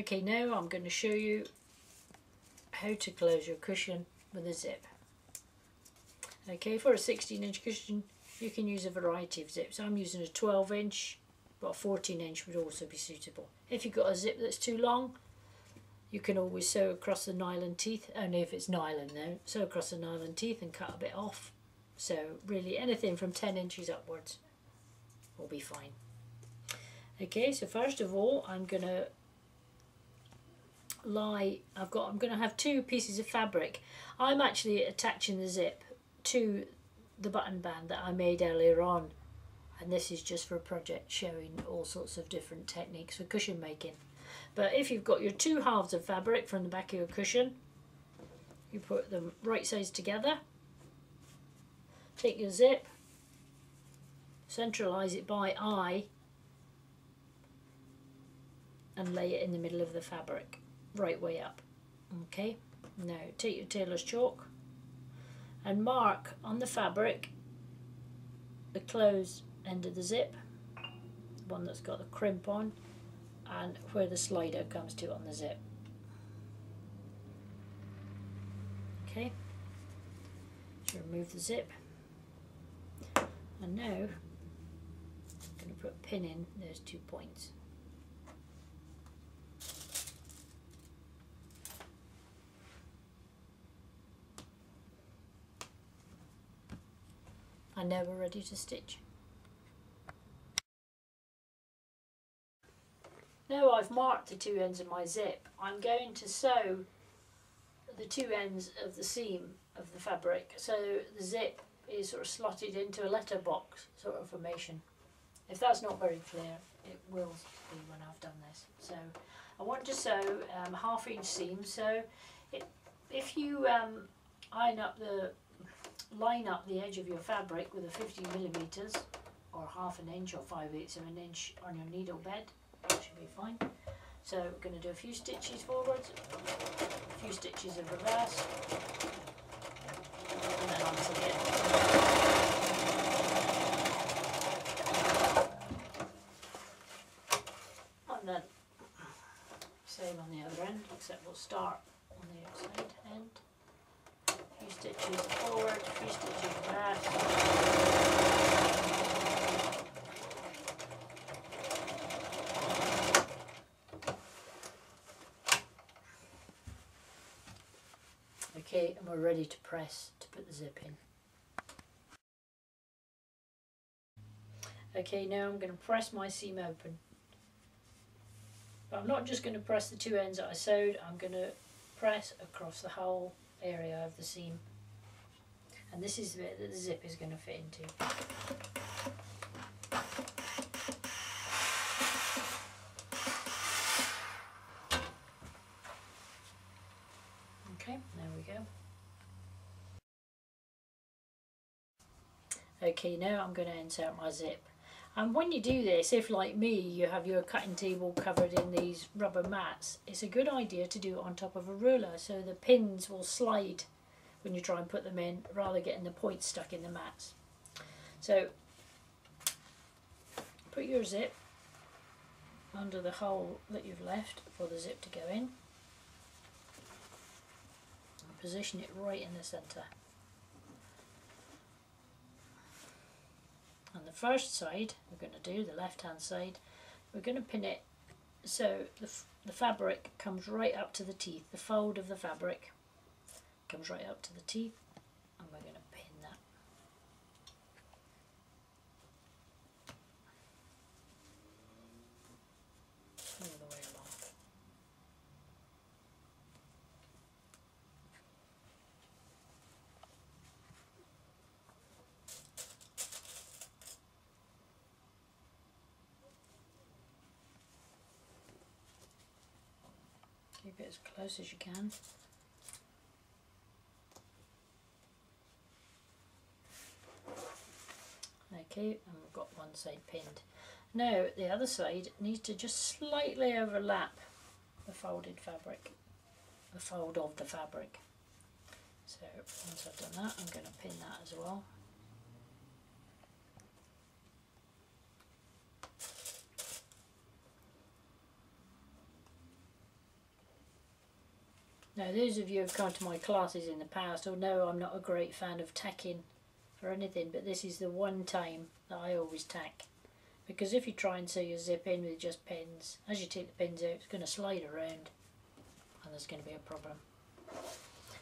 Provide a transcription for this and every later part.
Okay, now I'm going to show you how to close your cushion with a zip. Okay, for a 16-inch cushion you can use a variety of zips. I'm using a 12-inch, but a 14-inch would also be suitable. If you've got a zip that's too long, you can always sew across the nylon teeth, only if it's nylon though. Sew across the nylon teeth and cut a bit off. So really anything from 10 inches upwards will be fine. Okay, so first of all I'm going to I'm going to have two pieces of fabric. I'm actually attaching the zip to the button band that I made earlier on, and this is just for a project showing all sorts of different techniques for cushion making. But if you've got your two halves of fabric from the back of your cushion, you put them right sides together, take your zip, centralise it by eye and lay it in the middle of the fabric, right way up. Okay, now take your tailor's chalk and mark on the fabric the closed end of the zip, the one that's got the crimp on, and where the slider comes to on the zip. Okay, so remove the zip, and now I'm going to put a pin in those 2 points. And now we're ready to stitch. Now I've marked the two ends of my zip, I'm going to sew the two ends of the seam of the fabric, so the zip is sort of slotted into a letterbox sort of formation. If that's not very clear, it will be when I've done this. So I want to sew 1/2 inch seams, so if you line up the edge of your fabric with a 50mm or 1/2 inch or 5/8 of an inch on your needle bed, that should be fine. So we're going to do a few stitches forwards, a few stitches of reverse, and then on to the end. And then same on the other end, except we'll start on the outside end. A few stitches forward, a few stitches reverse. Okay, and we're ready to press to put the zip in. Okay, now I'm going to press my seam open. But I'm not just going to press the two ends that I sewed, I'm going to press across the whole area of the seam. And this is the bit that the zip is going to fit into. Okay, there we go. Okay, now I'm going to insert my zip. And when you do this, if like me you have your cutting table covered in these rubber mats, it's a good idea to do it on top of a ruler so the pins will slide when you try and put them in, rather getting the points stuck in the mats. So put your zip under the hole that you've left for the zip to go in. And position it right in the centre. On the first side, we're going to do the left hand side, we're going to pin it so the fabric comes right up to the teeth, the fold of the fabric comes right up to the teeth, and we're going to pin that. All the way along. Keep it as close as you can. Okay, and we've got one side pinned. Now the other side needs to just slightly overlap the folded fabric, the fold of the fabric. So once I've done that, I'm going to pin that as well. Now those of you who have come to my classes in the past will know I'm not a great fan of tacking for anything, but this is the one time that I always tack. Because if you try and sew your zip in with just pins, as you take the pins out it's going to slide around and there's going to be a problem.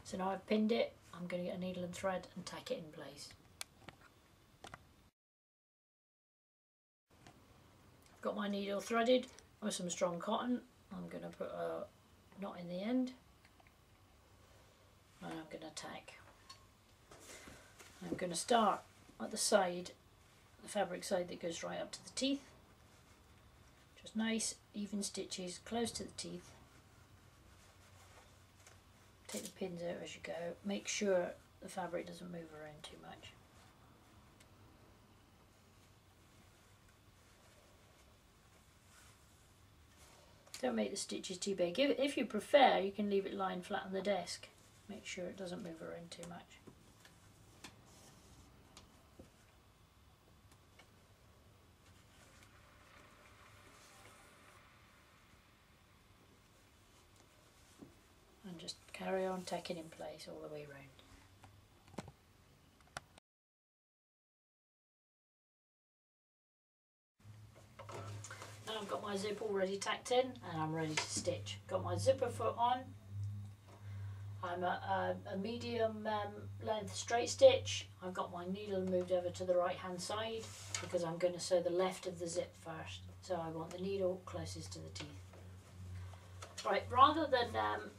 So now I've pinned it, I'm going to get a needle and thread and tack it in place. I've got my needle threaded with some strong cotton. I'm going to put a knot in the end and I'm going to tack. I'm going to start at the side, the fabric side that goes right up to the teeth. Just nice even stitches close to the teeth. Take the pins out as you go. Make sure the fabric doesn't move around too much. Don't make the stitches too big. If you prefer, you can leave it lying flat on the desk. Make sure it doesn't move around too much. And just carry on tacking in place all the way around. Now I've got my zip already tacked in and I'm ready to stitch. Got my zipper foot on. I'm a medium length straight stitch. I've got my needle moved over to the right hand side because I'm going to sew the left of the zip first. So I want the needle closest to the teeth. Right, rather than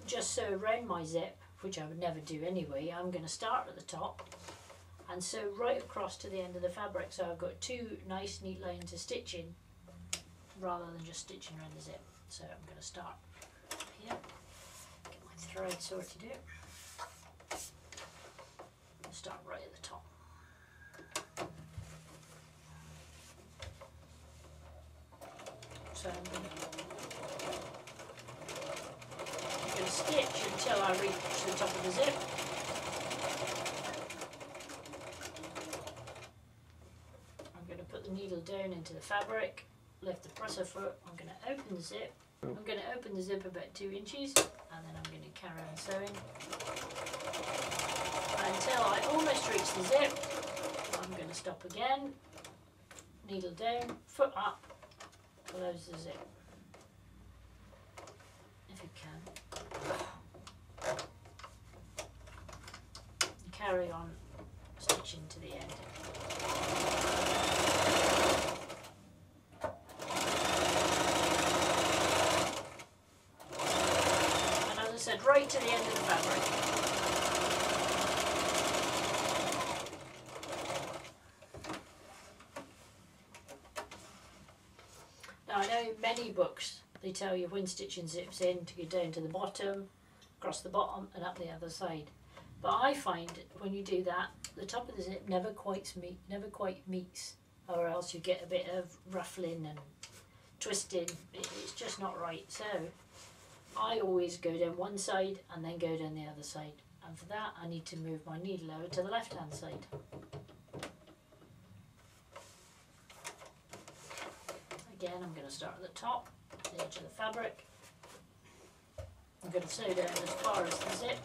just sew around my zip, which I would never do anyway, I'm going to start at the top and sew right across to the end of the fabric. So I've got two nice neat lines of stitching rather than just stitching around the zip. So I'm going to start here, get my thread sorted out, and start right at the top. So I'm going to stitch until I reach the top of the zip. I'm going to put the needle down into the fabric, lift the presser foot, I'm going to open the zip. I'm going to open the zip about 2 inches and then I'm going to carry on sewing until I almost reach the zip. I'm going to stop again, needle down, foot up, close the zip. If you can. And carry on stitching to the end. Right to the end of the fabric. Now I know in many books they tell you when stitching zips in to go down to the bottom, across the bottom and up the other side. But I find when you do that, the top of the zip never quite meets, or else you get a bit of ruffling and twisting. It's just not right. So I always go down one side and then go down the other side, and for that I need to move my needle over to the left hand side. Again, I'm going to start at the top, the edge of the fabric. I'm going to sew down as far as the zip.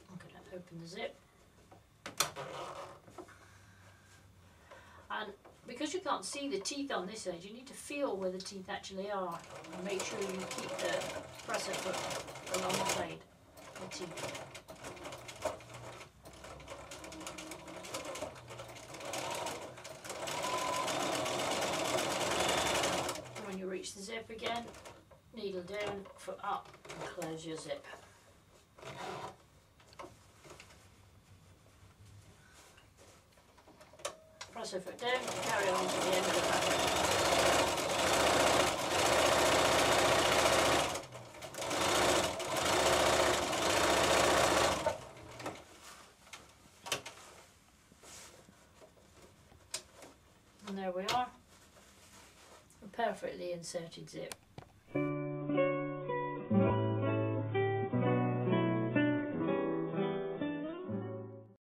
I'm going to open the zip. And because you can't see the teeth on this edge, you need to feel where the teeth actually are and make sure you keep the presser foot alongside the teeth. And when you reach the zip again, needle down, foot up and close your zip. Presser foot down and carry on to the end of the fabric. And there we are, a perfectly inserted zip.